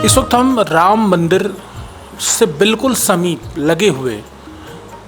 इस वक्त हम राम मंदिर से बिल्कुल समीप लगे हुए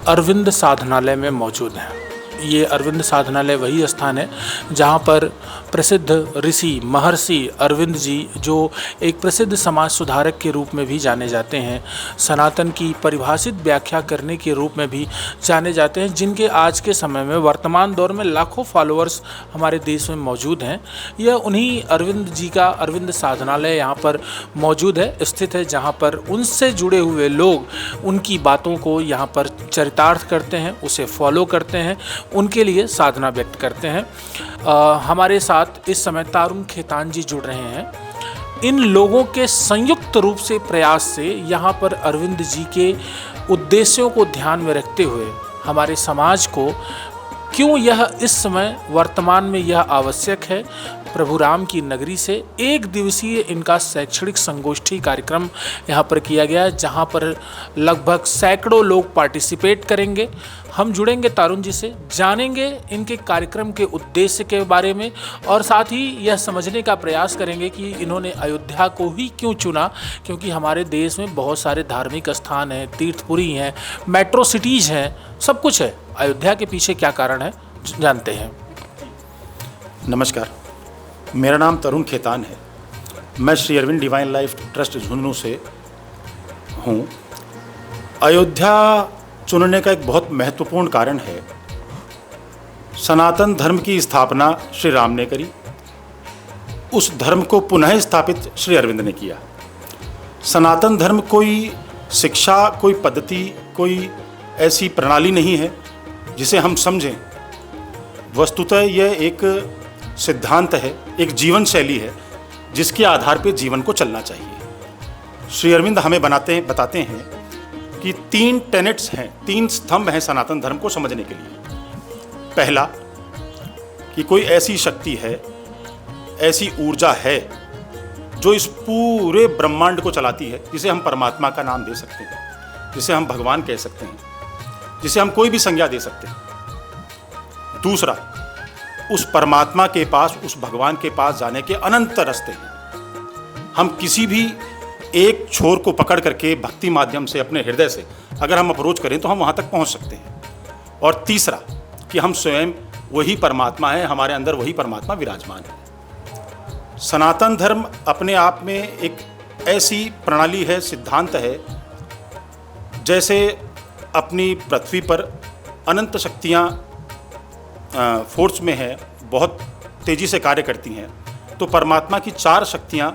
अरविंद साधनालय में मौजूद हैं। ये अरविंद साधनालय वही स्थान है जहाँ पर प्रसिद्ध ऋषि महर्षि अरविंद जी, जो एक प्रसिद्ध समाज सुधारक के रूप में भी जाने जाते हैं, सनातन की परिभाषित व्याख्या करने के रूप में भी जाने जाते हैं, जिनके आज के समय में वर्तमान दौर में लाखों फॉलोअर्स हमारे देश में मौजूद हैं। यह उन्हीं अरविंद जी का अरविंद साधनालय यहाँ पर मौजूद है, स्थित है, जहाँ पर उनसे जुड़े हुए लोग उनकी बातों को यहाँ पर चरितार्थ करते हैं, उसे फॉलो करते हैं, उनके लिए साधना व्यक्त करते हैं। हमारे साथ इस समय तारुण खेतान जी जुड़ रहे हैं। इन लोगों के संयुक्त रूप से प्रयास से यहाँ पर अरविंद जी के उद्देश्यों को ध्यान में रखते हुए हमारे समाज को क्यों यह इस समय वर्तमान में यह आवश्यक है, प्रभु राम की नगरी से एक दिवसीय इनका शैक्षणिक संगोष्ठी कार्यक्रम यहाँ पर किया गया है, जहाँ पर लगभग सैकड़ों लोग पार्टिसिपेट करेंगे। हम जुड़ेंगे तारुण जी से, जानेंगे इनके कार्यक्रम के उद्देश्य के बारे में और साथ ही यह समझने का प्रयास करेंगे कि इन्होंने अयोध्या को ही क्यों चुना, क्योंकि हमारे देश में बहुत सारे धार्मिक स्थान हैं, तीर्थपुरी हैं, मेट्रो सिटीज़ हैं, सब कुछ है। अयोध्या के पीछे क्या कारण है, जानते हैं। नमस्कार, मेरा नाम तरुण खेतान है। मैं Shri Aurobindo divine life trust Jhunjhunu से हूँ। अयोध्या चुनने का एक बहुत महत्वपूर्ण कारण है, सनातन धर्म की स्थापना श्री राम ने करी, उस धर्म को पुनः स्थापित श्री अरविंद ने किया। सनातन धर्म कोई शिक्षा, कोई पद्धति, कोई ऐसी प्रणाली नहीं है जिसे हम समझें। वस्तुतः यह एक सिद्धांत है, एक जीवन शैली है जिसके आधार पर जीवन को चलना चाहिए। श्री अरविंद हमें बताते हैं कि 3 टेनेट्स हैं, 3 स्तंभ हैं सनातन धर्म को समझने के लिए। पहला, कि कोई ऐसी शक्ति है, ऐसी ऊर्जा है जो इस पूरे ब्रह्मांड को चलाती है, जिसे हम परमात्मा का नाम दे सकते हैं, जिसे हम भगवान कह सकते हैं, जिसे हम कोई भी संज्ञा दे सकते हैं। दूसरा, उस परमात्मा के पास, उस भगवान के पास जाने के अनंत रास्ते हैं। हम किसी भी एक छोर को पकड़ करके भक्ति माध्यम से, अपने हृदय से अगर हम अप्रोच करें तो हम वहाँ तक पहुँच सकते हैं। और तीसरा, कि हम स्वयं वही परमात्मा है, हमारे अंदर वही परमात्मा विराजमान है। सनातन धर्म अपने आप में एक ऐसी प्रणाली है, सिद्धांत है, जैसे अपनी पृथ्वी पर अनंत शक्तियाँ फोर्स में है, बहुत तेज़ी से कार्य करती हैं, तो परमात्मा की 4 शक्तियाँ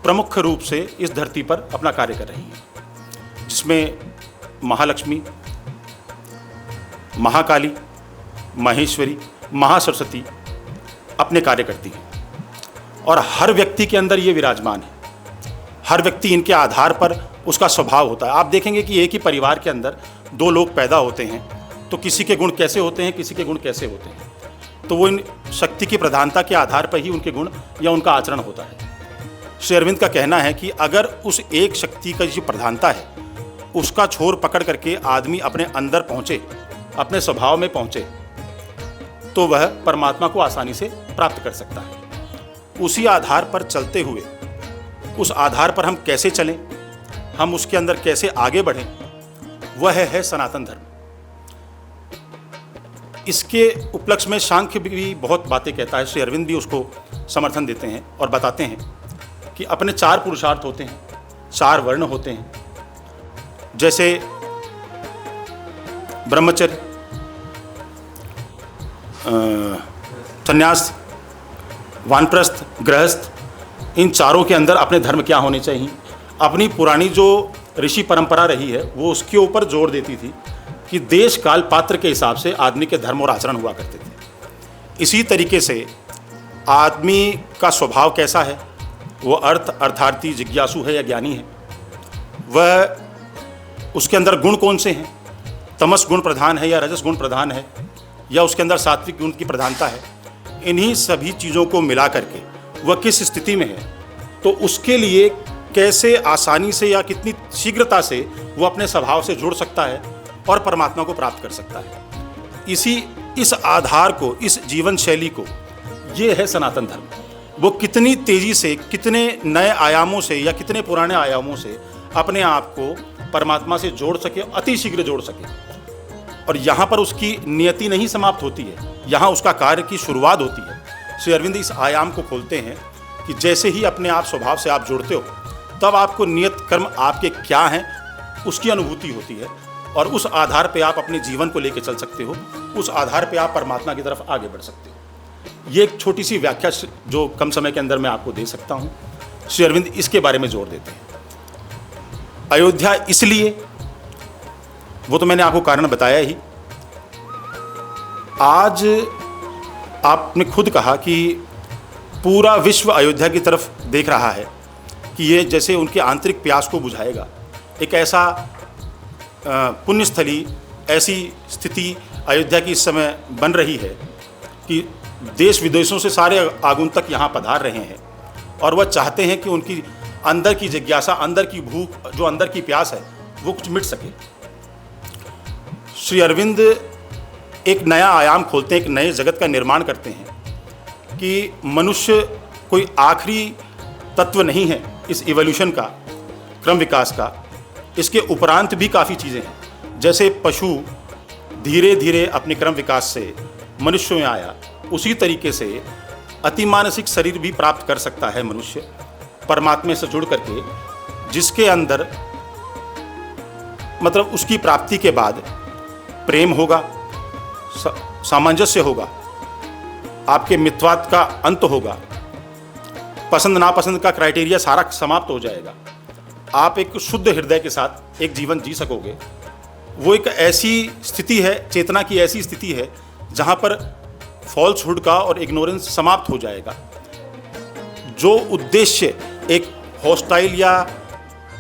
प्रमुख रूप से इस धरती पर अपना कार्य कर रही हैं, जिसमें महालक्ष्मी, महाकाली, महेश्वरी, महासरस्वती अपने कार्य करती हैं। और हर व्यक्ति के अंदर ये विराजमान है। हर व्यक्ति इनके आधार पर उसका स्वभाव होता है। आप देखेंगे कि एक ही परिवार के अंदर 2 लोग पैदा होते हैं, तो किसी के गुण कैसे होते हैं, किसी के गुण कैसे होते हैं, तो वो इन शक्ति की प्रधानता के आधार पर ही उनके गुण या उनका आचरण होता है। श्री अरविंद का कहना है कि अगर उस एक शक्ति का जो प्रधानता है, उसका छोर पकड़ करके आदमी अपने अंदर पहुँचे, अपने स्वभाव में पहुँचे, तो वह परमात्मा को आसानी से प्राप्त कर सकता है। उसी आधार पर चलते हुए, उस आधार पर हम कैसे चलें, हम उसके अंदर कैसे आगे बढ़ें, वह है सनातन धर्म। इसके उपलक्ष्य में सांख्य भी बहुत बातें कहता है। श्री अरविंद भी उसको समर्थन देते हैं और बताते हैं कि अपने 4 पुरुषार्थ होते हैं, 4 वर्ण होते हैं, जैसे ब्रह्मचर्य, संन्यास, वानप्रस्थ, गृहस्थ। इन चारों के अंदर अपने धर्म क्या होने चाहिए। अपनी पुरानी जो ऋषि परंपरा रही है, वो उसके ऊपर जोर देती थी कि देश काल पात्र के हिसाब से आदमी के धर्म और आचरण हुआ करते थे। इसी तरीके से आदमी का स्वभाव कैसा है, वो अर्थार्थी, जिज्ञासु है या ज्ञानी है, वह उसके अंदर गुण कौन से हैं, तमस गुण प्रधान है या रजस गुण प्रधान है, या उसके अंदर सात्विक गुण की प्रधानता है। इन्हीं सभी चीज़ों को मिला करके वह किस स्थिति में है, तो उसके लिए कैसे आसानी से या कितनी शीघ्रता से वह अपने स्वभाव से जुड़ सकता है और परमात्मा को प्राप्त कर सकता है। इस आधार को, इस जीवन शैली को, ये है सनातन धर्म। वो कितनी तेज़ी से, कितने नए आयामों से या कितने पुराने आयामों से अपने आप को परमात्मा से जोड़ सके, अति शीघ्र जोड़ सके। और यहाँ पर उसकी नियति नहीं समाप्त होती है, यहाँ उसका कार्य की शुरुआत होती है। श्री अरविंद इस आयाम को खोलते हैं कि जैसे ही अपने आप स्वभाव से आप जुड़ते हो, तब आपको नियत कर्म आपके क्या हैं उसकी अनुभूति होती है, और उस आधार पे आप अपने जीवन को लेकर चल सकते हो, उस आधार पे आप परमात्मा की तरफ आगे बढ़ सकते हो। ये एक छोटी सी व्याख्या जो कम समय के अंदर मैं आपको दे सकता हूँ। श्री अरविंद इसके बारे में जोर देते हैं। अयोध्या इसलिए, वो तो मैंने आपको कारण बताया ही। आज आपने खुद कहा कि पूरा विश्व अयोध्या की तरफ देख रहा है कि ये जैसे उनके आंतरिक प्यास को बुझाएगा। एक ऐसा पुण्यस्थली, ऐसी स्थिति अयोध्या की इस समय बन रही है कि देश विदेशों से सारे आगंतुक यहाँ पधार रहे हैं, और वह चाहते हैं कि उनकी अंदर की जिज्ञासा, अंदर की भूख, जो अंदर की प्यास है, वो कुछ मिट सके। श्री अरविंद एक नया आयाम खोलते हैं, एक नए जगत का निर्माण करते हैं कि मनुष्य कोई आखिरी तत्व नहीं है इस इवोल्यूशन का, क्रम विकास का। इसके उपरांत भी काफ़ी चीज़ें हैं। जैसे पशु धीरे धीरे अपने क्रम विकास से मनुष्य में आया, उसी तरीके से अतिमानसिक शरीर भी प्राप्त कर सकता है मनुष्य, परमात्मा से जुड़ करके, जिसके अंदर मतलब उसकी प्राप्ति के बाद प्रेम होगा, सामंजस्य होगा, आपके मिथ्वात का अंत होगा, पसंद नापसंद का क्राइटेरिया सारा समाप्त हो जाएगा। आप एक शुद्ध हृदय के साथ एक जीवन जी सकोगे। वो एक ऐसी स्थिति है, चेतना की ऐसी स्थिति है जहाँ पर फॉल्सहुड का और इग्नोरेंस समाप्त हो जाएगा। जो उद्देश्य एक हॉस्टाइल या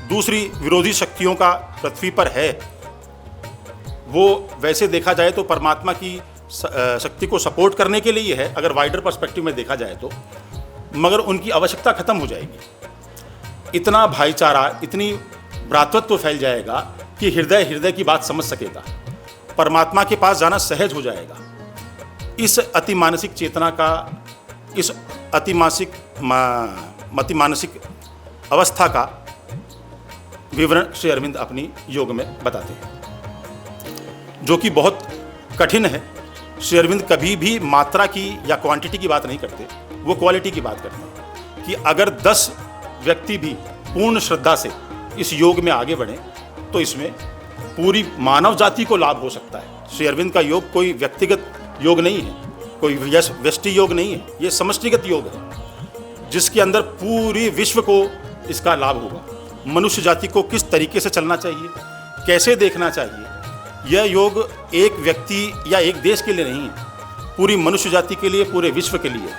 दूसरी विरोधी शक्तियों का पृथ्वी पर है, वो वैसे देखा जाए तो परमात्मा की शक्ति को सपोर्ट करने के लिए है, अगर वाइडर पर्सपेक्टिव में देखा जाए तो, मगर उनकी आवश्यकता खत्म हो जाएगी। इतना भाईचारा, इतनी भ्रातृत्व फैल जाएगा कि हृदय हृदय की बात समझ सकेगा, परमात्मा के पास जाना सहज हो जाएगा। इस अतिमानसिक चेतना का, इस अतिमानसिक अवस्था का विवरण श्री अरविंद अपनी योग में बताते हैं, जो कि बहुत कठिन है। श्री अरविंद कभी भी मात्रा की या क्वांटिटी की बात नहीं करते, वो क्वालिटी की बात करते हैं कि अगर 10 व्यक्ति भी पूर्ण श्रद्धा से इस योग में आगे बढ़ें तो इसमें पूरी मानव जाति को लाभ हो सकता है। श्री अरविंद का योग कोई व्यक्तिगत योग नहीं है, कोई व्यष्टि योग नहीं है, ये समष्टिगत योग है जिसके अंदर पूरी विश्व को इसका लाभ होगा। मनुष्य जाति को किस तरीके से चलना चाहिए, कैसे देखना चाहिए, यह योग एक व्यक्ति या एक देश के लिए नहीं है, पूरी मनुष्य जाति के लिए, पूरे विश्व के लिए।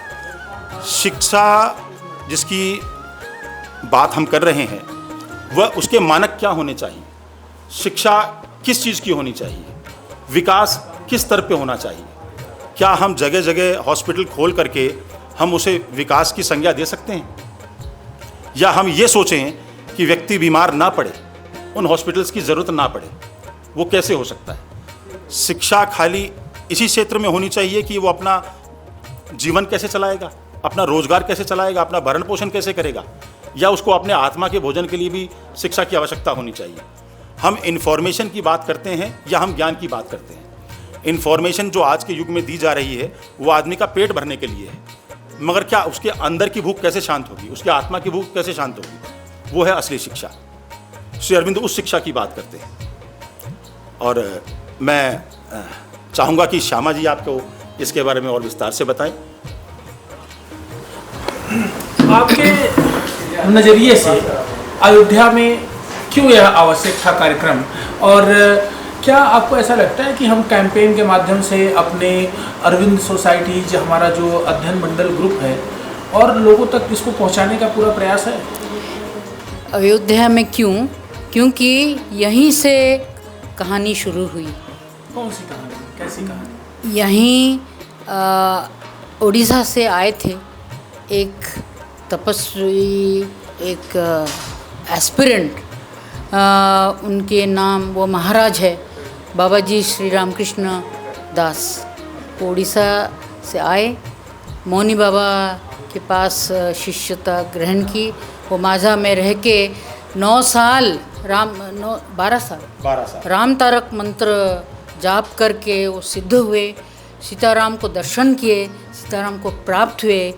शिक्षा जिसकी बात हम कर रहे हैं, वह उसके मानक क्या होने चाहिए, शिक्षा किस चीज़ की होनी चाहिए, विकास किस स्तर पे होना चाहिए। क्या हम जगह जगह हॉस्पिटल खोल करके हम उसे विकास की संज्ञा दे सकते हैं, या हम ये सोचें कि व्यक्ति बीमार ना पड़े, उन हॉस्पिटल्स की ज़रूरत ना पड़े? वो कैसे हो सकता है? शिक्षा खाली इसी क्षेत्र में होनी चाहिए कि वो अपना जीवन कैसे चलाएगा, अपना रोजगार कैसे चलाएगा, अपना भरण पोषण कैसे करेगा, या उसको अपने आत्मा के भोजन के लिए भी शिक्षा की आवश्यकता होनी चाहिए? हम इन्फॉर्मेशन की बात करते हैं या हम ज्ञान की बात करते हैं? इन्फॉर्मेशन जो आज के युग में दी जा रही है वो आदमी का पेट भरने के लिए है, मगर क्या उसके अंदर की भूख कैसे शांत होगी, उसकी आत्मा की भूख कैसे शांत होगी? वो है असली शिक्षा। श्री अरविंद उस शिक्षा की बात करते हैं। और मैं चाहूँगा कि श्यामा जी आपको इसके बारे में और विस्तार से बताएं। आपके नज़रिए से अयोध्या में क्यों यह आवश्यक था कार्यक्रम, और क्या आपको ऐसा लगता है कि हम कैंपेन के माध्यम से अपने अरविंद सोसाइटी, जो हमारा जो अध्ययन मंडल ग्रुप है, और लोगों तक इसको पहुंचाने का पूरा प्रयास है? अयोध्या में क्यों? क्योंकि यहीं से कहानी शुरू हुई। कौन सी कहानी, कैसी कहानी? यहीं उड़ीसा से आए थे एक तपस्वी, एक एस्पिरेंट, उनके नाम, वो महाराज है बाबा जी श्री रामकृष्ण दास। उड़ीसा से आए, मौनी बाबा के पास शिष्यता ग्रहण की। वो माझा में रह के 9 साल 12 साल राम तारक मंत्र जाप करके वो सिद्ध हुए, सीताराम को दर्शन किए, सीताराम को प्राप्त हुए।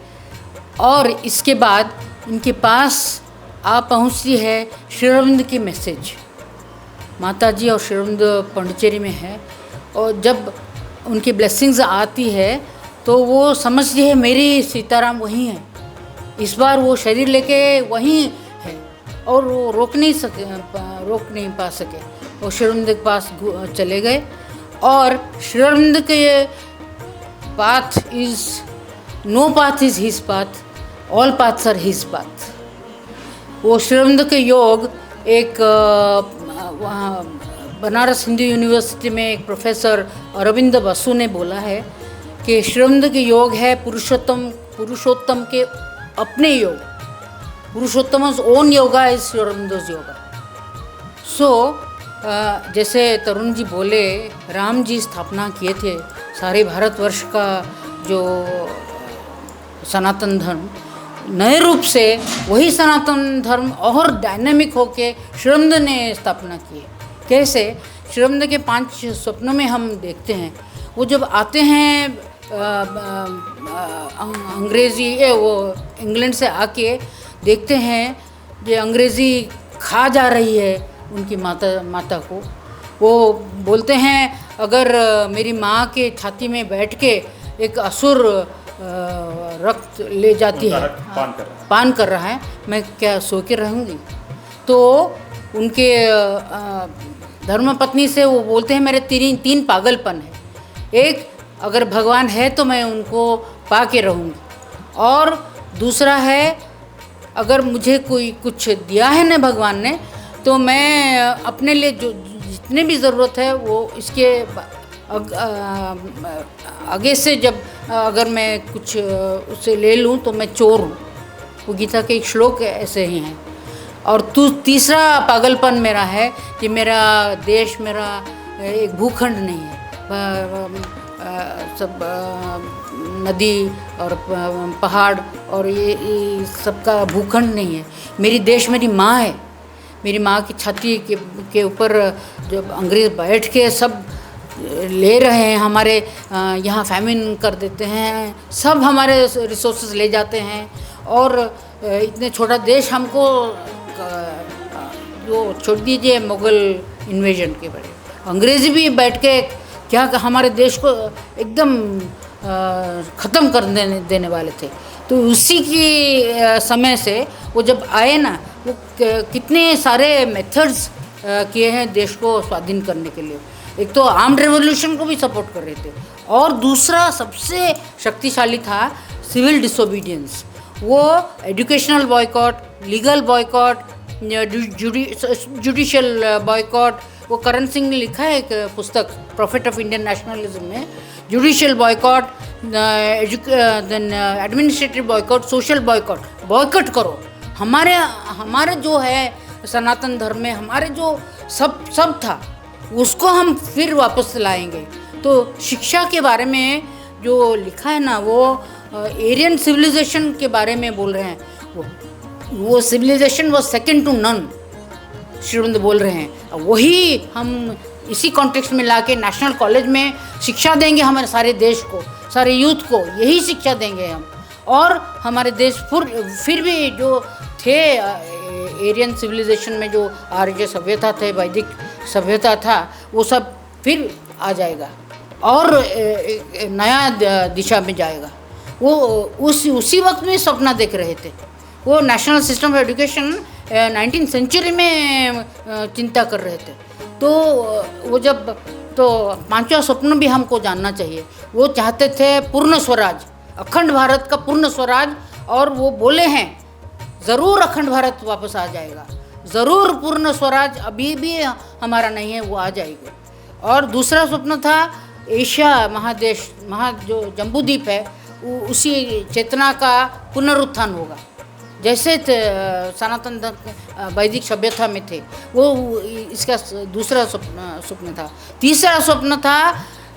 और इसके बाद इनके पास आ पहुँचती है श्री अरविंद की मैसेज। माता जी और श्री अरविंद पांडिचेरी में है, और जब उनकी ब्लेसिंग्स आती है तो वो समझती है मेरी सीताराम वहीं है, इस बार वो शरीर लेके वहीं है, और वो रोक नहीं पा सके। वो श्री अरविंद के पास चले गए, और श्री अरविंद के path is no path is his path, all paths are his path. वो श्री अरविंद के योग एक वहाँ बनारस हिंदू यूनिवर्सिटी में एक प्रोफेसर अरविंद बसु ने बोला है कि श्री अरविंद के योग है पुरुषोत्तम के अपने योग, पुरुषोत्तम's ओन योगा इज श्री अरविंदो's योगा। सो जैसे तरुण जी बोले, राम जी स्थापना किए थे सारे भारतवर्ष का जो सनातन धर्म, नए रूप से वही सनातन धर्म और डायनामिक होके श्री अरविंद ने स्थापना की है। कैसे? श्री अरविंद के 5 स्वप्नों में हम देखते हैं, वो जब आते हैं वो इंग्लैंड से आके देखते हैं ये अंग्रेज़ी खा जा रही है उनकी माता को। वो बोलते हैं अगर मेरी माँ के छाती में बैठ के एक असुर रक्त ले जाती है, पान कर रहा है, मैं क्या सो के रहूँगी? तो उनके धर्मपत्नी से वो बोलते हैं मेरे 3 पागलपन है। एक, अगर भगवान है तो मैं उनको पा के रहूँगी, और दूसरा है अगर मुझे कोई कुछ दिया है ना भगवान ने, तो मैं अपने लिए जो जितने भी ज़रूरत है वो इसके आगे से जब अगर मैं कुछ उससे ले लूँ तो मैं चोर हूँ। वो गीता के एक श्लोक ऐसे ही हैं। और तीसरा पागलपन मेरा है कि मेरा देश, मेरा एक भूखंड नहीं है, सब नदी और पहाड़ और ये सबका भूखंड नहीं है। मेरी देश मेरी माँ है, मेरी माँ की छाती के ऊपर जब अंग्रेज़ बैठ के सब ले रहे हैं, हमारे यहाँ फैमिन कर देते हैं, सब हमारे रिसोर्सेज ले जाते हैं, और इतने छोटा देश हमको जो छोड़ दीजिए मुग़ल इन्वेजन के बड़े, अंग्रेज़ी भी बैठ के क्या हमारे देश को एकदम ख़त्म कर देने वाले थे। तो उसी की समय से वो जब आए ना, वो कितने सारे मेथड्स किए हैं देश को स्वाधीन करने के लिए। एक तो आर्म्ड रेवोल्यूशन को भी सपोर्ट कर रहे थे, और दूसरा सबसे शक्तिशाली था सिविल डिसोबीडियंस। वो educational boycott, legal boycott, judicial boycott. वो करण सिंह ने लिखा है एक पुस्तक प्रॉफिट ऑफ इंडियन नेशनलिज्म में, judicial boycott, then administrative boycott, social boycott करो। हमारे जो है सनातन धर्म में हमारे जो सब था उसको हम फिर वापस लाएंगे। तो शिक्षा के बारे में जो लिखा है ना, वो एरियन सिविलाइजेशन के बारे में बोल रहे हैं। वो civilisation was second to none, Shri Aurobindo बोल रहे हैं। वही हम इसी कॉन्टेक्स्ट में लाके नेशनल कॉलेज में शिक्षा देंगे हमारे सारे देश को, सारे यूथ को यही शिक्षा देंगे हम। और हमारे देश फिर भी जो थे एरियन सिविलाइजेशन में जो आर्य सभ्यता थे, वैदिक सभ्यता था, वो सब फिर आ जाएगा और नया दिशा में जाएगा। वो उसी वक्त में सपना देख रहे थे। वो national system of education 19th century में चिंता कर रहे थे। तो वो जब तो 5वां स्वप्न भी हमको जानना चाहिए। वो चाहते थे पूर्ण स्वराज, अखंड भारत का पूर्ण स्वराज, और वो बोले हैं ज़रूर अखंड भारत वापस आ जाएगा, ज़रूर पूर्ण स्वराज अभी भी हमारा नहीं है, वो आ जाएगी। और दूसरा स्वप्न था एशिया महादेश, जो जम्बूद्वीप है, उसी चेतना का पुनरुत्थान होगा। जैसे सनातन वैदिक सभ्यता में थे, वो इसका दूसरा स्वप्न था। तीसरा स्वप्न था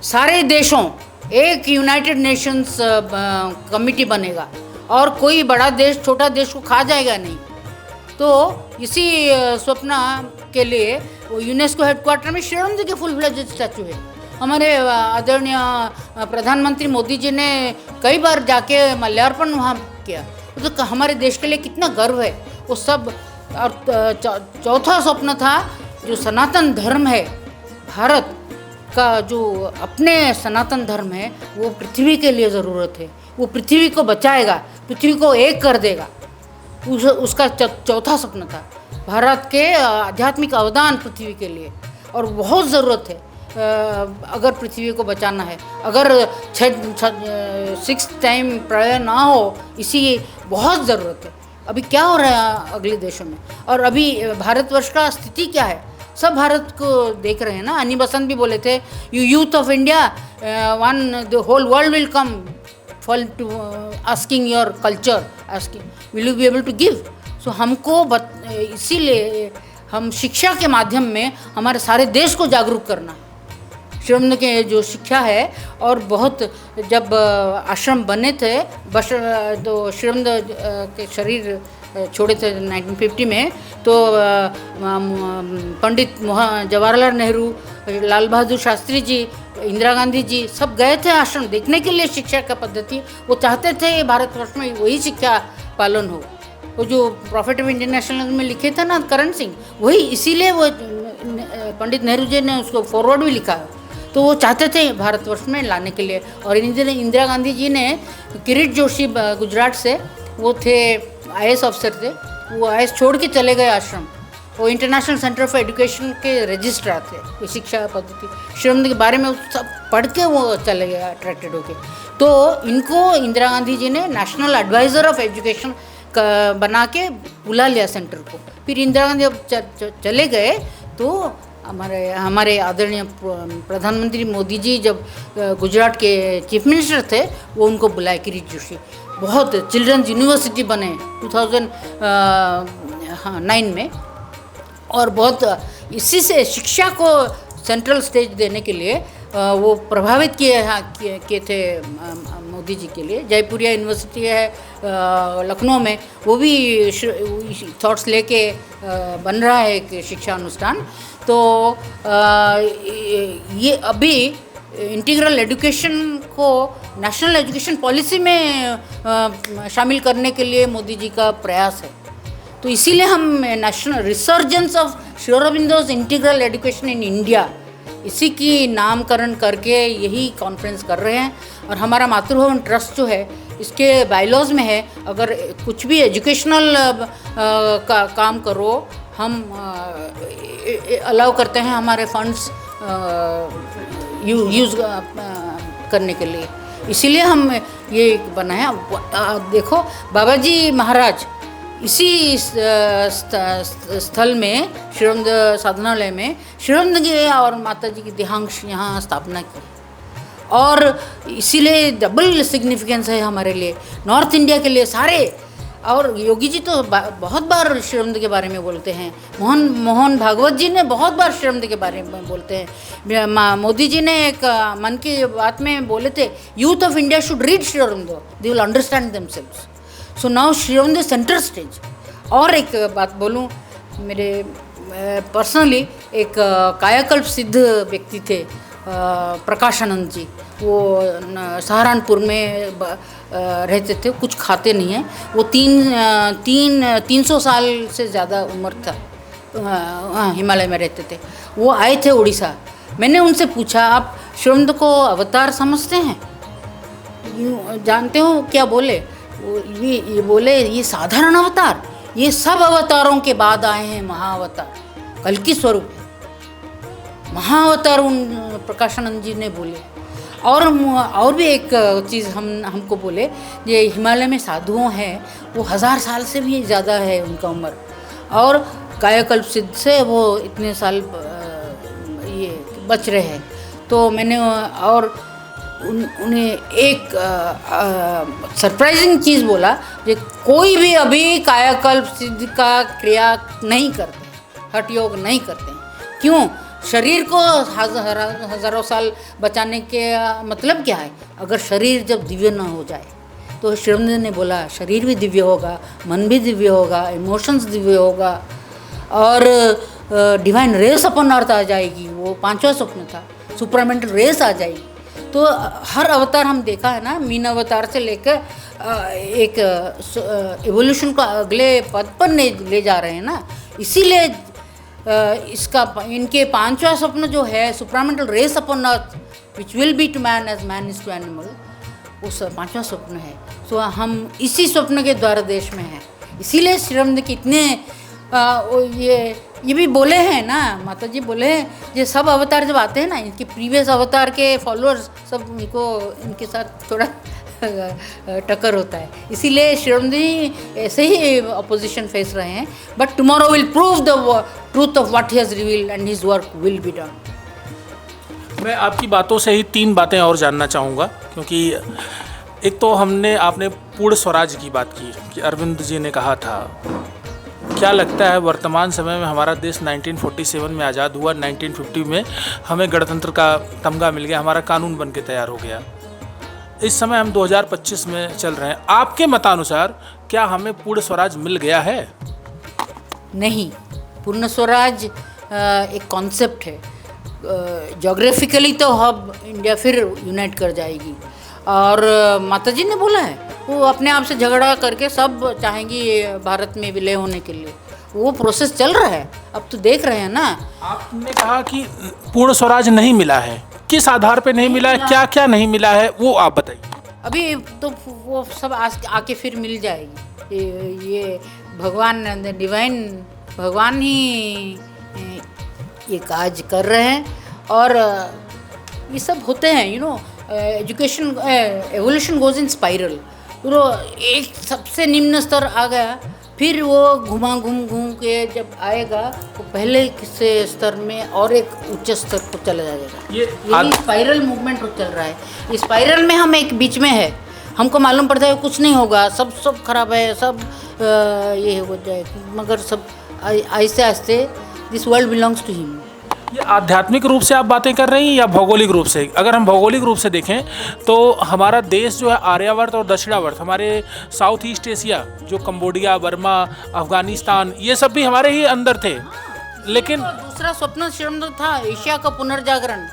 सारे देशों एक यूनाइटेड नेशंस कमिटी बनेगा और कोई बड़ा देश छोटा देश को खा जाएगा नहीं। तो इसी स्वप्न के लिए वो यूनेस्को हेडक्वार्टर में श्री राम जी के फुल फ्लेजेड स्टैचू है। हमारे आदरणीय प्रधानमंत्री मोदी जी ने कई बार जाके माल्यार्पण वहाँ किया। तो हमारे देश के लिए कितना गर्व है वो सब। और चौथा स्वप्न था जो सनातन धर्म है, भारत का जो अपने सनातन धर्म है वो पृथ्वी के लिए ज़रूरत है, वो पृथ्वी को बचाएगा, पृथ्वी को एक कर देगा। उसका चौथा सपना था भारत के आध्यात्मिक अवदान पृथ्वी के लिए। और बहुत ज़रूरत है अगर पृथ्वी को बचाना है। अगर 6 टाइम प्रलय ना हो, इसी बहुत ज़रूरत है। अभी क्या हो रहा है अगले देशों में, और अभी भारतवर्ष का स्थिति क्या है, सब भारत को देख रहे हैं ना। अनी बसंत भी बोले थे, you youth of India, the whole world will come fall to asking your culture, asking will you be able to give. So हमको इसीलिए हम शिक्षा के माध्यम में हमारे सारे देश को जागरूक करना है। श्री अरविंद के जो शिक्षा है, और बहुत जब आश्रम बने थे तो श्री अरविंद के शरीर छोड़े थे 1950 में, तो पंडित जवाहरलाल नेहरू, लाल बहादुर शास्त्री जी, इंदिरा गांधी जी सब गए थे आश्रम देखने के लिए शिक्षा का पद्धति। वो चाहते थे भारतवर्ष में वही शिक्षा पालन हो। वो जो प्रॉफिट ऑफ इंडियन नेशनलिज्म में लिखे थे ना करण सिंह, वही इसीलिए वो पंडित नेहरू जी ने उसको फॉरवर्ड भी लिखा है। तो वो चाहते थे भारतवर्ष में लाने के लिए। और इंदिरा गांधी जी ने किरीट जोशी गुजरात से, वो थे IAS अफसर थे, वो IAS छोड़ के चले गए आश्रम। वो इंटरनेशनल सेंटर फॉर एजुकेशन के रजिस्ट्रार थे, वो शिक्षा पद्धति श्री अरविंद के बारे में सब पढ़ के वो चले गए अट्रैक्टेड होके। तो इनको इंदिरा गांधी जी ने नेशनल एडवाइज़र ऑफ एजुकेशन बना के बुला लिया सेंटर को। फिर इंदिरा गांधी जब चले गए तो हमारे आदरणीय प्रधानमंत्री मोदी जी जब गुजरात के चीफ मिनिस्टर थे, वो उनको बुलाए किरीट जोशी। बहुत चिल्ड्रंस यूनिवर्सिटी बने 2009 में। और बहुत इसी से शिक्षा को सेंट्रल स्टेज देने के लिए वो प्रभावित किए थे मोदी जी के लिए। जयपुरिया यूनिवर्सिटी है लखनऊ में, वो भी थॉट्स लेके बन रहा है एक शिक्षा अनुष्ठान। तो ये अभी इंटीग्रल एजुकेशन को नेशनल एजुकेशन पॉलिसी में शामिल करने के लिए मोदी जी का प्रयास है। तो इसीलिए हम national resurgence of Shri Aurobindo's integral education in India, इसी की नामकरण करके यही कॉन्फ्रेंस कर रहे हैं। और हमारा मातृभवन ट्रस्ट जो है, इसके बायलॉज में है, अगर कुछ भी एजुकेशनल का काम करो, हम अलाउ करते हैं हमारे फंड्स यूज़ करने के लिए। इसीलिए हम ये बनाया। देखो बाबा जी महाराज इसी स्थल में, श्री अरविंद साधनालय में, श्री अरविंद जी और माता जी की देहांश यहाँ स्थापना की। और इसीलिए डबल सिग्निफिकेंस है हमारे लिए, नॉर्थ इंडिया के लिए सारे। और योगी जी तो बहुत बार श्री अरविंद के बारे में बोलते हैं, मोहन भागवत जी ने बहुत बार श्री अरविंद के बारे में बोलते हैं। मोदी जी ने एक मन की बात में बोले थे, youth of India should read Shri Aurobindo, they will understand themselves. So now Shri Aurobindo centre stage. और एक बात बोलूँ, मेरे पर्सनली एक कायाकल्प सिद्ध व्यक्ति थे प्रकाशानंद जी। वो सहारनपुर में रहते थे, कुछ खाते नहीं हैं। वो 300 साल से ज़्यादा उम्र था, हिमालय में रहते थे। वो आए थे उड़ीसा। मैंने उनसे पूछा, आप श्री अरविंद को अवतार समझते हैं? जानते हो क्या बोले? ये बोले, ये साधारण अवतार, ये सब अवतारों के बाद आए हैं महाअवतार, कल्कि स्वरूप महाअवतार। उन प्रकाशानंद जी ने बोले। और भी एक चीज़ हमको बोले, ये हिमालय में साधुओं हैं, वो 1000 साल से भी ज़्यादा है उनका उम्र, और कायाकल्प सिद्ध से वो इतने साल ये बच रहे हैं। तो मैंने और उन्हें एक सरप्राइजिंग चीज़ बोला, कि कोई भी अभी कायाकल्प सिद्ध का क्रिया नहीं करते, हठ योग नहीं करते। क्यों? शरीर को हज़ारों साल बचाने के मतलब क्या है, अगर शरीर जब दिव्य न हो जाए, तो श्री अरविंद ने बोला शरीर भी दिव्य होगा, मन भी दिव्य होगा, इमोशंस दिव्य होगा और डिवाइन रेस अपॉन अर्थ आ जाएगी। वो पांचवा स्वप्न था, सुपरामेंटल रेस आ जाएगी। तो हर अवतार हम देखा है ना, मीन अवतार से लेकर एक एवोल्यूशन को अगले पद पर ले जा रहे हैं ना। इसीलिए इसका इनके पांचवा स्वप्न जो है supramental race upon earth which will be to man as man is to animal, उस पांचवा स्वप्न है। सो हम इसी स्वप्न के द्वार देश में हैं। इसीलिए श्री अरविंद के इतने ये भी बोले हैं ना, माता जी बोले हैं, ये सब अवतार जब आते हैं ना, इनके प्रीवियस अवतार के फॉलोअर्स सब इनके साथ थोड़ा टक्कर होता है। इसीलिए श्री अरविंद जी ऐसे ही अपोजिशन फेस रहे हैं, but tomorrow will prove the truth of what he has revealed and his work will be done. मैं आपकी बातों से ही 3 बातें और जानना चाहूँगा, क्योंकि एक तो आपने पूर्ण स्वराज की बात की कि अरविंद जी ने कहा था। क्या लगता है वर्तमान समय में हमारा देश 1947 में आज़ाद हुआ, 1950 में हमें गणतंत्र का तमगा मिल गया, हमारा कानून बन के तैयार हो गया। इस समय हम 2025 में चल रहे हैं। आपके मतानुसार क्या हमें पूर्ण स्वराज मिल गया है? नहीं, पूर्ण स्वराज एक कॉन्सेप्ट है। जोग्राफिकली तो हब इंडिया फिर यूनाइट कर जाएगी। और माता जी ने बोला है वो अपने आप से झगड़ा करके सब चाहेंगी भारत में विलय होने के लिए। वो प्रोसेस चल रहा है, अब तो देख रहे हैं ना। आपने कहा कि पूर्ण स्वराज नहीं मिला है, किस आधार पे नहीं मिला है, क्या क्या नहीं मिला है, वो आप बताइए। अभी तो वो सब आके फिर मिल जाएगी। ये भगवान डिवाइन भगवान ही ये काज कर रहे हैं और ये सब होते हैं। Education evolution goes in spiral. एक सबसे निम्न स्तर आ गया, फिर वो घूम के जब आएगा तो पहले से स्तर में और एक उच्च स्तर को चला जाएगा। ये स्पाइरल मूवमेंट चल रहा है। इस स्पाइरल में हम एक बीच में है, हमको मालूम पड़ता है कुछ नहीं होगा, सब खराब है, सब ये हो जाए, मगर सब आहिस्ते आहिस्ते this world belongs to him. ये आध्यात्मिक रूप से आप बातें कर रही हैं या भौगोलिक रूप से? अगर हम भौगोलिक रूप से देखें तो हमारा देश जो है आर्यावर्त और दक्षिणावर्त, हमारे साउथ ईस्ट एशिया जो कंबोडिया, बर्मा, अफगानिस्तान, ये सब भी हमारे ही अंदर थे। लेकिन दूसरा स्वप्न श्री अरविंद था एशिया का पुनर्जागरण,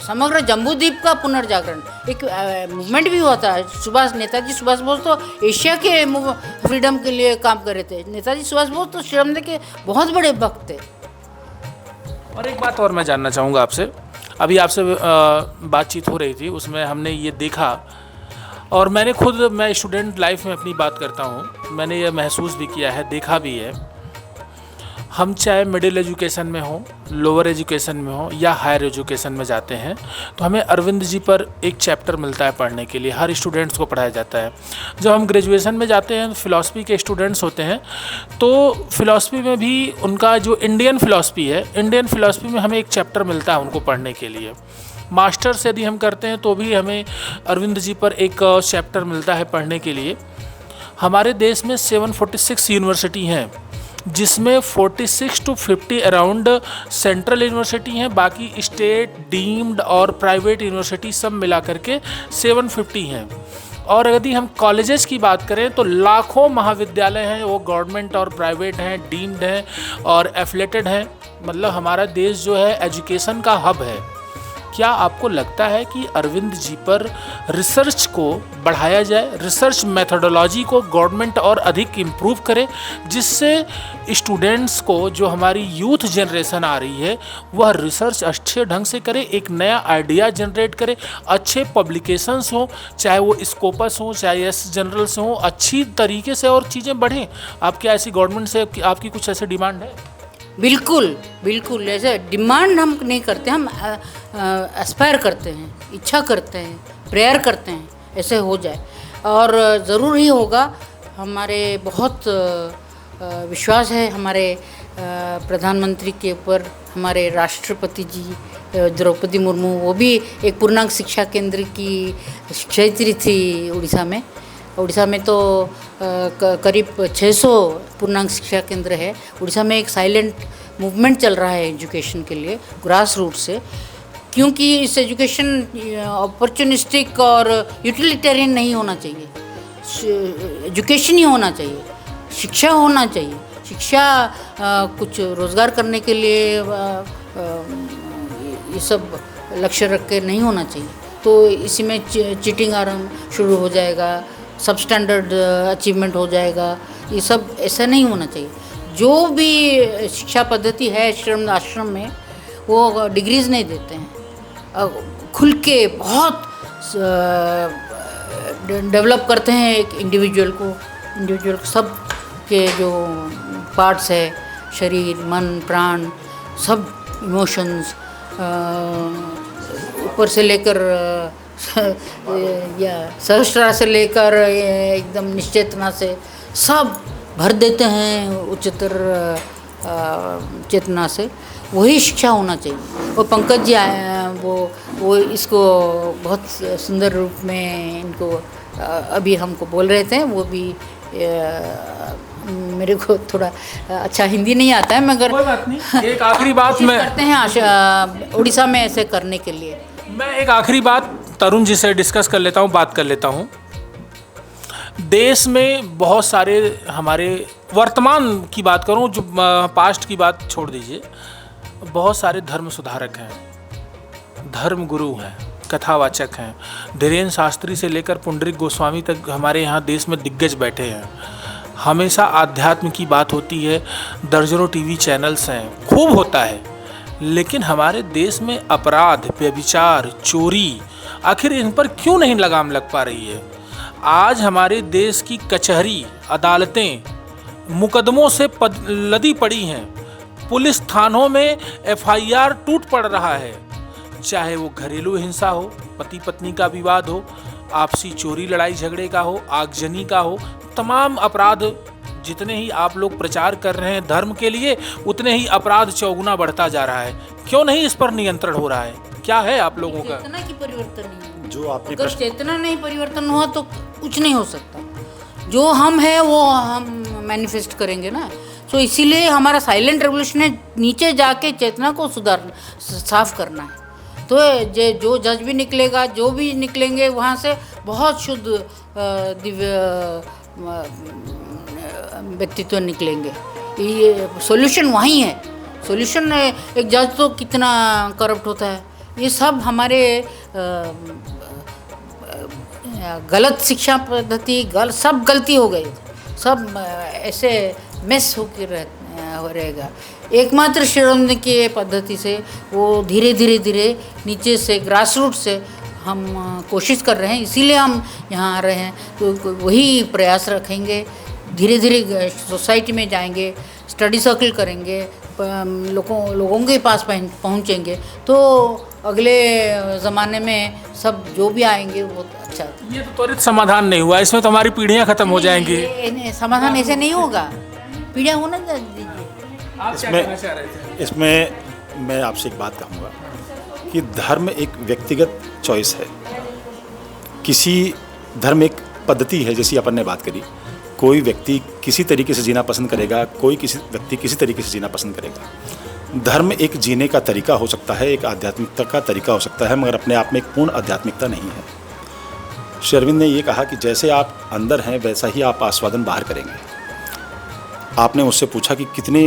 समग्र जम्बूद्वीप का पुनर्जागरण। एक मूवमेंट भी हुआ था। नेताजी सुभाष बोस तो एशिया के फ्रीडम के लिए काम कर रहे थे। नेताजी सुभाष बोस तो श्री अरविंद के बहुत बड़े भक्त थे। और एक बात और मैं जानना चाहूँगा आपसे। अभी आपसे बातचीत हो रही थी, उसमें हमने ये देखा, और मैं स्टूडेंट लाइफ में अपनी बात करता हूँ, मैंने ये महसूस भी किया है, देखा भी है। हम चाहे मिडिल एजुकेशन में हो, लोअर एजुकेशन में हो या हायर एजुकेशन में जाते हैं तो हमें अरविंद जी पर एक चैप्टर मिलता है पढ़ने के लिए, हर स्टूडेंट्स को पढ़ाया जाता है। जब हम ग्रेजुएशन में जाते हैं, फ़िलासफ़ी के स्टूडेंट्स होते हैं, तो फ़िलासफ़ी में भी उनका जो इंडियन फ़िलासफ़ी है, इंडियन फ़िलासफ़ी में हमें एक चैप्टर मिलता है उनको पढ़ने के लिए। मास्टर्स यदि हम करते हैं तो भी हमें अरविंद जी पर एक चैप्टर मिलता है पढ़ने के लिए। हमारे देश में 746 यूनिवर्सिटी हैं, जिसमें 46 to 50 अराउंड सेंट्रल यूनिवर्सिटी हैं, बाकी स्टेट, डीम्ड और प्राइवेट यूनिवर्सिटी सब मिला करके 750 हैं। और यदि हम कॉलेजेस की बात करें तो लाखों महाविद्यालय हैं, वो गवर्नमेंट और प्राइवेट हैं, डीम्ड हैं और एफिलेटेड हैं। मतलब हमारा देश जो है एजुकेशन का हब है। क्या आपको लगता है कि अरविंद जी पर रिसर्च को बढ़ाया जाए, रिसर्च मेथोडोलॉजी को गवर्नमेंट और अधिक इम्प्रूव करे, जिससे स्टूडेंट्स को, जो हमारी यूथ जनरेशन आ रही है, वह रिसर्च अच्छे ढंग से करे, एक नया आइडिया जनरेट करे, अच्छे पब्लिकेशंस हों, चाहे वो स्कोपस हों, चाहे एस जनरल से हों, अच्छी तरीके से और चीज़ें बढ़ें? आपके ऐसी गवर्नमेंट से आपकी कुछ ऐसे डिमांड है? बिल्कुल ऐसे डिमांड हम नहीं करते, हम एस्पायर करते हैं, इच्छा करते हैं, प्रेयर करते हैं ऐसे हो जाए, और ज़रूर ही होगा। हमारे बहुत विश्वास है हमारे प्रधानमंत्री के ऊपर। हमारे राष्ट्रपति जी द्रौपदी मुर्मू, वो भी एक पूर्णांग शिक्षा केंद्र की शिक्षयित्री थी उड़ीसा में तो करीब 600 पूर्णांग शिक्षा केंद्र है। उड़ीसा में एक साइलेंट मूवमेंट चल रहा है एजुकेशन के लिए, ग्रास रूट से, क्योंकि इस एजुकेशन अपॉर्चुनिस्टिक और यूटिलिटेरियन नहीं होना चाहिए। एजुकेशन ही होना चाहिए, शिक्षा होना चाहिए। शिक्षा कुछ रोज़गार करने के लिए ये सब लक्ष्य रख के नहीं होना चाहिए। तो इसी में चीटिंग आरंभ शुरू हो जाएगा, सब स्टैंडर्ड अचीवमेंट हो जाएगा। ये सब ऐसा नहीं होना चाहिए। जो भी शिक्षा पद्धति है श्रम आश्रम में, वो डिग्रीज़ नहीं देते हैं, खुल के बहुत डेवलप करते हैं एक इंडिविजुअल सब के जो पार्ट्स है, शरीर, मन, प्राण, सब इमोशंस, ऊपर से लेकर या सहस्त्रा से लेकर एकदम निश्चेतना से सब भर देते हैं उच्चतर चेतना से। वही शिक्षा होना चाहिए। और पंकज जी वो इसको बहुत सुंदर रूप में इनको अभी हमको बोल रहे थे। वो भी मेरे को थोड़ा अच्छा हिंदी नहीं आता है, मगर कोई बात नहीं। एक आखिरी बात मैं करते हैं उड़ीसा में ऐसे करने के लिए। मैं एक आखिरी बात तरुण जी से डिस्कस कर लेता हूँ, बात कर लेता हूँ। देश में बहुत सारे, हमारे वर्तमान की बात करूँ, जो पास्ट की बात छोड़ दीजिए, बहुत सारे धर्म सुधारक हैं, धर्म गुरु हैं, कथावाचक हैं। धीरेन्द्र शास्त्री से लेकर पुंडरीक गोस्वामी तक हमारे यहाँ देश में दिग्गज बैठे हैं। हमेशा आध्यात्म की बात होती है, दर्जनों टीवी चैनल्स हैं, खूब होता है। लेकिन हमारे देश में अपराध, व्यभिचार, चोरी, आखिर इन पर क्यों नहीं लगाम लग पा रही है? आज हमारे देश की कचहरी, अदालतें मुकदमों से लदी पड़ी हैं। पुलिस थानों में FIR टूट पड़ रहा है। चाहे वो घरेलू हिंसा हो, पति पत्नी का विवाद हो, आपसी चोरी लड़ाई झगड़े का हो, आगजनी का हो, तमाम अपराध जितने ही आप लोग प्रचार कर रहे हैं धर्म के लिए, उतने ही अपराध चौगुना बढ़ता जा रहा है। क्यों नहीं इस पर नियंत्रण हो रहा है? क्या है आप लोगों का? चेतना की परिवर्तन नहीं है। जो आपने अगर चेतना नहीं परिवर्तन हुआ तो कुछ नहीं हो सकता। जो हम है वो हम मैनिफेस्ट करेंगे ना। सो इसीलिए हमारा साइलेंट रेवोल्यूशन है, नीचे जाके चेतना को साफ करना है। तो जो जज भी निकलेगा, जो भी निकलेंगे वहाँ से बहुत शुद्ध दिव्य व्यक्तित्व निकलेंगे। ये सॉल्यूशन वहीं है। सॉल्यूशन एक जज तो कितना करप्ट होता है, ये सब हमारे गलत शिक्षा पद्धति, सब गलती हो गई, सब ऐसे मेस होकर रहेगा। एकमात्र श्रीराम की पद्धति से वो धीरे नीचे से, ग्रास रूट से हम कोशिश कर रहे हैं। इसीलिए हम यहाँ आ रहे हैं। तो वही प्रयास रखेंगे, धीरे सोसाइटी में जाएंगे, स्टडी सर्कल करेंगे, लोगों के पास पहुँचेंगे, तो अगले ज़माने में सब जो भी आएंगे वो अच्छा। ये तो त्वरित समाधान नहीं हुआ, इसमें तो हमारी पीढ़ियाँ खत्म हो जाएंगी। समाधान ऐसे नहीं होगा, पीढ़ियाँ होना दीजिए। आप क्या कहना चाह रहे थे? इसमें मैं आपसे एक बात कहूँगा कि धर्म एक व्यक्तिगत चॉइस है। किसी धर्म एक पद्धति है, जैसी अपन ने बात करी। कोई व्यक्ति किसी तरीके से जीना पसंद करेगा, कोई किसी व्यक्ति किसी तरीके से जीना पसंद करेगा। धर्म एक जीने का तरीका हो सकता है, एक आध्यात्मिकता का तरीका हो सकता है, मगर अपने आप में एक पूर्ण आध्यात्मिकता नहीं है। श्री अरविंद ने ये कहा कि जैसे आप अंदर हैं वैसा ही आप आस्वादन बाहर करेंगे। आपने उससे पूछा कि कितने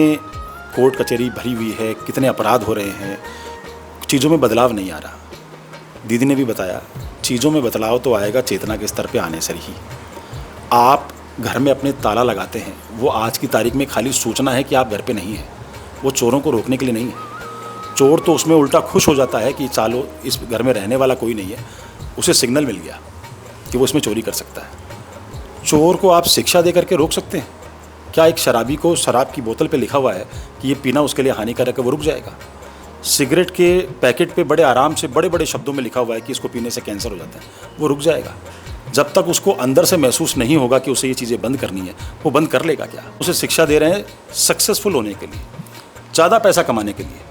कोर्ट कचहरी भरी हुई है, कितने अपराध हो रहे हैं, चीज़ों में बदलाव नहीं आ रहा। दीदी ने भी बताया, चीज़ों में बदलाव तो आएगा चेतना के स्तर पे आने से ही। आप घर में अपने ताला लगाते हैं, वो आज की तारीख में खाली सूचना है कि आप घर पे नहीं हैं, वो चोरों को रोकने के लिए नहीं है। चोर तो उसमें उल्टा खुश हो जाता है कि चलो इस घर में रहने वाला कोई नहीं है, उसे सिग्नल मिल गया कि वो इसमें चोरी कर सकता है। चोर को आप शिक्षा दे करके रोक सकते हैं क्या? एक शराबी को शराब की बोतल पे लिखा हुआ है कि ये पीना उसके लिए हानिकारक है, वो रुक जाएगा। सिगरेट के पैकेट पे बड़े आराम से बड़े बड़े शब्दों में लिखा हुआ है कि इसको पीने से कैंसर हो जाता है, वो रुक जाएगा। जब तक उसको अंदर से महसूस नहीं होगा कि उसे ये चीज़ें बंद करनी है, वो बंद कर लेगा क्या? उसे शिक्षा दे रहे हैं सक्सेसफुल होने के लिए, ज़्यादा पैसा कमाने के लिए,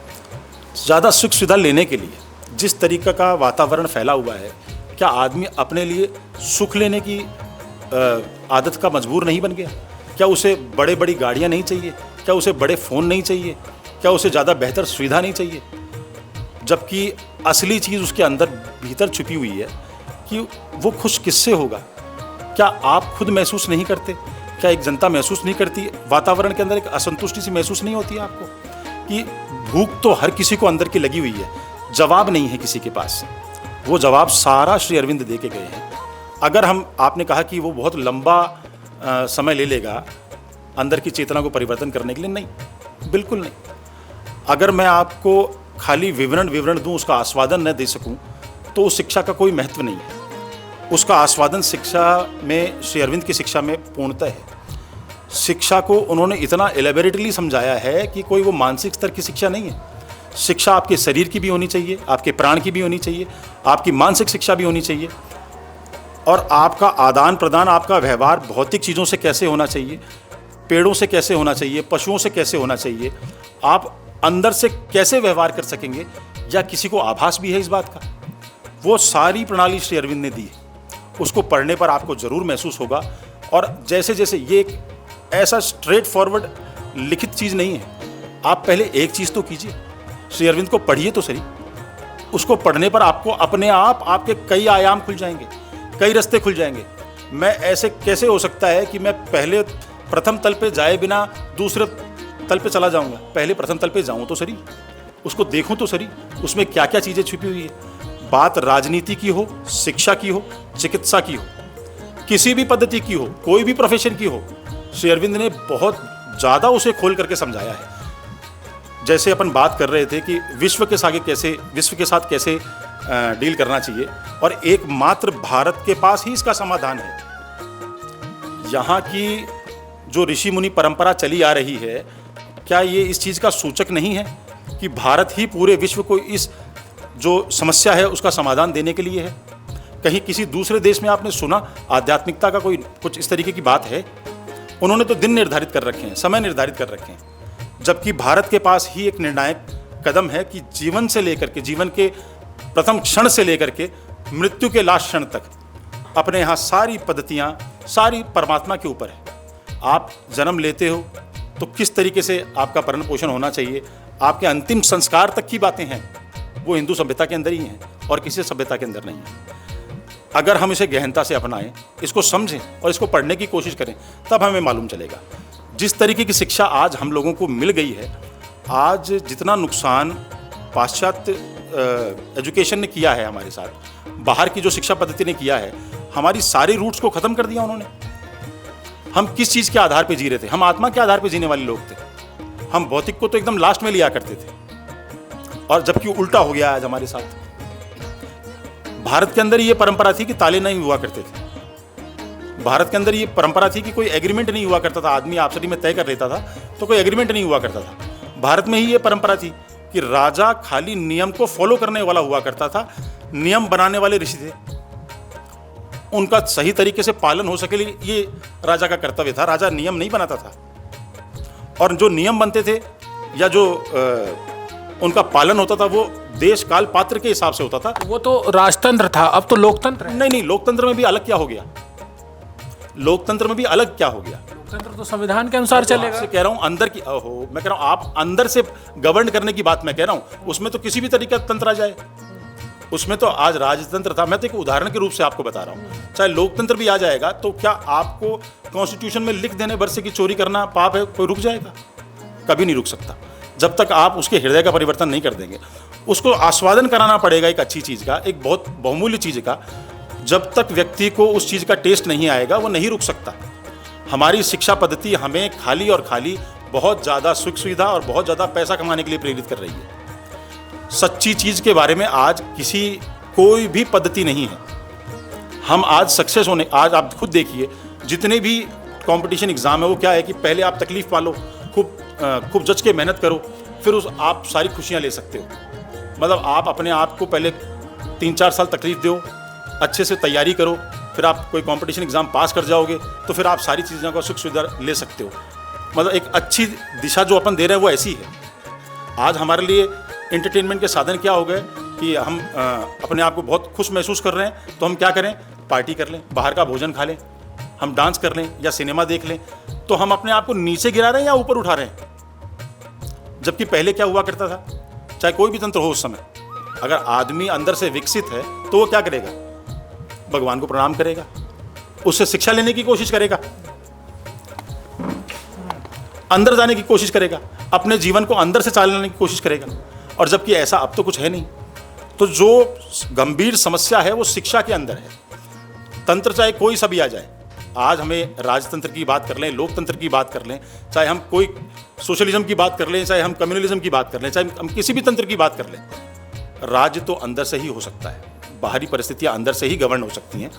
ज़्यादा सुख सुविधा लेने के लिए। जिस तरीक़े का वातावरण फैला हुआ है, क्या आदमी अपने लिए सुख लेने की आदत का मजबूर नहीं बन गया? क्या उसे बड़े बड़ी गाड़ियाँ नहीं चाहिए? क्या उसे बड़े फ़ोन नहीं चाहिए? क्या उसे ज़्यादा बेहतर सुविधा नहीं चाहिए? जबकि असली चीज़ उसके अंदर भीतर छुपी हुई है कि वो खुश किससे होगा। क्या आप खुद महसूस नहीं करते? क्या एक जनता महसूस नहीं करती? वातावरण के अंदर एक असंतुष्टि सी महसूस नहीं होती है आपको कि भूख तो हर किसी को अंदर की लगी हुई है, जवाब नहीं है किसी के पास। वो जवाब सारा श्री अरविंद दे के गए हैं। अगर आपने कहा कि वो बहुत लंबा समय ले लेगा अंदर की चेतना को परिवर्तन करने के लिए, नहीं, बिल्कुल नहीं। अगर मैं आपको खाली विवरण दूं, उसका आस्वादन न दे सकूं, तो उस शिक्षा का कोई महत्व नहीं है। उसका आस्वादन शिक्षा में, श्री अरविंद की शिक्षा में पूर्णतः है। शिक्षा को उन्होंने इतना एलेबोरेटली समझाया है कि कोई वो मानसिक स्तर की शिक्षा नहीं है। शिक्षा आपके शरीर की भी होनी चाहिए, आपके प्राण की भी होनी चाहिए, आपकी मानसिक शिक्षा भी होनी चाहिए, और आपका आदान प्रदान, आपका व्यवहार भौतिक चीज़ों से कैसे होना चाहिए, पेड़ों से कैसे होना चाहिए, पशुओं से कैसे होना चाहिए, आप अंदर से कैसे व्यवहार कर सकेंगे, या किसी को आभास भी है इस बात का, वो सारी प्रणाली श्री अरविंद ने दी है। उसको पढ़ने पर आपको ज़रूर महसूस होगा। और जैसे जैसे ये एक ऐसा स्ट्रेट फॉरवर्ड लिखित चीज़ नहीं है। आप पहले एक चीज़ तो कीजिए, श्री अरविंद को पढ़िए तो सही। उसको पढ़ने पर आपको अपने आप आपके कई आयाम खुल जाएंगे, कई रास्ते खुल जाएंगे। मैं ऐसे कैसे हो सकता है कि मैं पहले प्रथम तल पे जाए बिना दूसरे तल पे चला जाऊंगा? पहले प्रथम तल पे जाऊं तो सही, उसको देखूं तो सही, उसमें क्या क्या चीज़ें छुपी हुई है। बात राजनीति की हो, शिक्षा की हो, चिकित्सा की हो, किसी भी पद्धति की हो, कोई भी प्रोफेशन की हो, श्री अरविंद ने बहुत ज़्यादा उसे खोल करके समझाया है। जैसे अपन बात कर रहे थे कि विश्व के साथ कैसे डील करना चाहिए, और एकमात्र भारत के पास ही इसका समाधान है। यहाँ की जो ऋषि मुनि परंपरा चली आ रही है, क्या ये इस चीज़ का सूचक नहीं है कि भारत ही पूरे विश्व को इस जो समस्या है उसका समाधान देने के लिए है? कहीं किसी दूसरे देश में आपने सुना आध्यात्मिकता का कोई कुछ इस तरीके की बात है? उन्होंने तो दिन निर्धारित कर रखे हैं, समय निर्धारित कर रखे हैं, जबकि भारत के पास ही एक निर्णायक कदम है कि जीवन से लेकर के, जीवन के प्रथम क्षण से लेकर के मृत्यु के लास्ट क्षण तक अपने यहाँ सारी पद्धतियाँ, सारी परमात्मा के ऊपर है। आप जन्म लेते हो तो किस तरीके से आपका भरण पोषण होना चाहिए, आपके अंतिम संस्कार तक की बातें हैं, वो हिंदू सभ्यता के अंदर ही हैं और किसी सभ्यता के अंदर नहीं है। अगर हम इसे गहनता से अपनाएं, इसको समझें और इसको पढ़ने की कोशिश करें, तब हमें मालूम चलेगा। जिस तरीके की शिक्षा आज हम लोगों को मिल गई है, आज जितना नुकसान पाश्चात्य एजुकेशन ने किया है हमारे साथ, बाहर की जो शिक्षा पद्धति ने किया है, हमारी सारी रूट्स को ख़त्म कर दिया उन्होंने। हम किस चीज़ के आधार पर जी रहे थे? हम आत्मा के आधार पर जीने वाले लोग थे। हम भौतिक को तो एकदम लास्ट में लिया करते थे, और जबकि उल्टा हो गया आज हमारे साथ। भारत के अंदर ये परंपरा थी कि ताले नहीं हुआ करते थे। भारत के अंदर ये परंपरा थी कि कोई एग्रीमेंट नहीं हुआ करता था, आदमी आपसी में तय कर लेता था तो कोई एग्रीमेंट नहीं हुआ करता था। भारत में ही ये परंपरा थी कि राजा खाली नियम को फॉलो करने वाला हुआ करता था, नियम बनाने वाले ऋषि थे, उनका सही तरीके से पालन हो सके ये राजा का कर्तव्य था। राजा नियम नहीं बनाता था, और जो नियम बनते थे या जो उनका पालन होता था वो देश काल पात्र के हिसाब से होता था। वो तो राजतंत्र था, अब तो लोकतंत्र है। नहीं, लोकतंत्र में भी अलग क्या हो गया? लोकतंत्र में भी अलग क्या हो गया? लोकतंत्र तो संविधान के अनुसार चलेगा। आपसे कह रहा हूँ अंदर की, मैं कह रहा हूँ आप अंदर से गवर्न करने की बात मैं कह रहा हूँ, उसमें तो किसी भी तरीके का तंत्र आ जाए। उसमें तो आज राजतंत्र था, मैं तो एक उदाहरण के रूप से आपको बता रहा हूँ। चाहे लोकतंत्र भी आ जाएगा तो क्या आपको कॉन्स्टिट्यूशन में लिख देने वर्ष की चोरी करना पाप है, कोई रुक जाएगा? कभी नहीं रुक सकता जब तक आप उसके हृदय का परिवर्तन नहीं कर देंगे। उसको आस्वादन कराना पड़ेगा एक अच्छी चीज़ का, एक बहुत बहुमूल्य चीज़ का। जब तक व्यक्ति को उस चीज़ का टेस्ट नहीं आएगा वो नहीं रुक सकता। हमारी शिक्षा पद्धति हमें खाली और खाली बहुत ज़्यादा सुख सुविधा और बहुत ज़्यादा पैसा कमाने के लिए प्रेरित कर रही है। सच्ची चीज़ के बारे में आज कोई भी पद्धति नहीं है। हम आज सक्सेस होने, आज आप खुद देखिए जितने भी कंपटीशन एग्ज़ाम है वो क्या है कि पहले आप तकलीफ़ पालो, खूब जच के मेहनत करो, फिर आप सारी खुशियाँ ले सकते हो। मतलब आप अपने आप को पहले 3-4 साल तकलीफ दो, अच्छे से तैयारी करो, फिर आप कोई कंपटीशन एग्ज़ाम पास कर जाओगे तो फिर आप सारी चीज़ों का सुख सुविधा ले सकते हो। मतलब एक अच्छी दिशा जो अपन दे रहे हैं वो ऐसी है। आज हमारे लिए एंटरटेनमेंट के साधन क्या हो गए कि हम अपने आप को बहुत खुश महसूस कर रहे हैं तो हम क्या करें? पार्टी कर लें, बाहर का भोजन खा लें, हम डांस कर लें या सिनेमा देख लें, तो हम अपने आप को नीचे गिरा रहे हैं या ऊपर उठा रहे हैं। जबकि पहले क्या हुआ करता था, चाहे कोई भी तंत्र हो उस समय, अगर आदमी अंदर से विकसित है तो वो क्या करेगा? भगवान को प्रणाम करेगा, उससे शिक्षा लेने की कोशिश करेगा, अंदर जाने की कोशिश करेगा, अपने जीवन को अंदर से चलाने की कोशिश करेगा। और जबकि ऐसा अब तो कुछ है नहीं। तो जो गंभीर समस्या है वो शिक्षा के अंदर है। तंत्र चाहे कोई सा भी आ जाए, आज हमें राजतंत्र की बात कर लें, लोकतंत्र की बात कर लें, चाहे हम कोई सोशलिज्म की बात कर लें, चाहे हम कम्युनलिज्म की बात कर लें, चाहे हम किसी भी तंत्र की बात कर लें, राज्य तो अंदर से ही हो सकता है। बाहरी परिस्थितियां अंदर से ही गवर्न हो सकती हैं।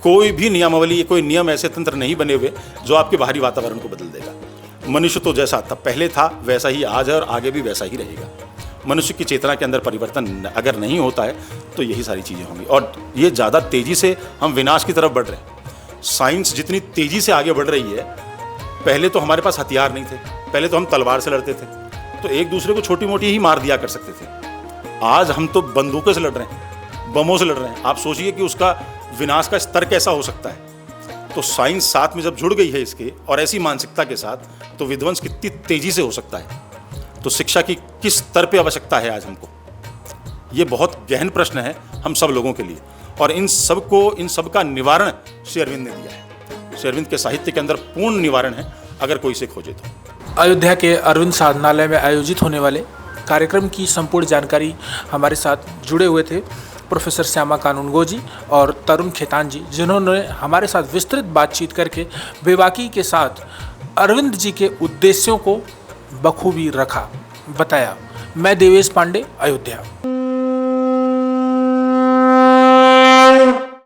कोई भी नियमावली, कोई नियम, ऐसे तंत्र नहीं बने हुए जो आपके बाहरी वातावरण को बदल देगा। मनुष्य तो जैसा था पहले था वैसा ही आज है और आगे भी वैसा ही रहेगा। मनुष्य की चेतना के अंदर परिवर्तन अगर नहीं होता है तो यही सारी चीज़ें होंगी। और ये ज़्यादा तेज़ी से हम विनाश की तरफ बढ़ रहे हैं। साइंस जितनी तेज़ी से आगे बढ़ रही है, पहले तो हमारे पास हथियार नहीं थे, पहले तो हम तलवार से लड़ते थे, तो एक दूसरे को छोटी मोटी ही मार दिया कर सकते थे। आज हम तो बंदूकों से लड़ रहे हैं, बमों से लड़ रहे हैं। आप सोचिए कि उसका विनाश का स्तर कैसा हो सकता है। तो साइंस साथ में जब जुड़ गई है इसके, और ऐसी मानसिकता के साथ, तो विध्वंस कितनी तेजी से हो सकता है। तो शिक्षा की किस स्तर पे आवश्यकता है आज हमको, ये बहुत गहन प्रश्न है हम सब लोगों के लिए। और इन सब का निवारण श्री अरविंद ने दिया है। श्री अरविंद के साहित्य के अंदर पूर्ण निवारण है, अगर कोई इसे खोजे तो। अयोध्या के अरविंद साधनालय में आयोजित होने वाले कार्यक्रम की संपूर्ण जानकारी हमारे साथ जुड़े हुए थे प्रोफेसर श्यामा कानूनगो जी और तरुण खेतान जी, जिन्होंने हमारे साथ विस्तृत बातचीत करके बेबाकी के साथ अरविंद जी के उद्देश्यों को बखूबी रखा, बताया। मैं देवेश पांडे, अयोध्या।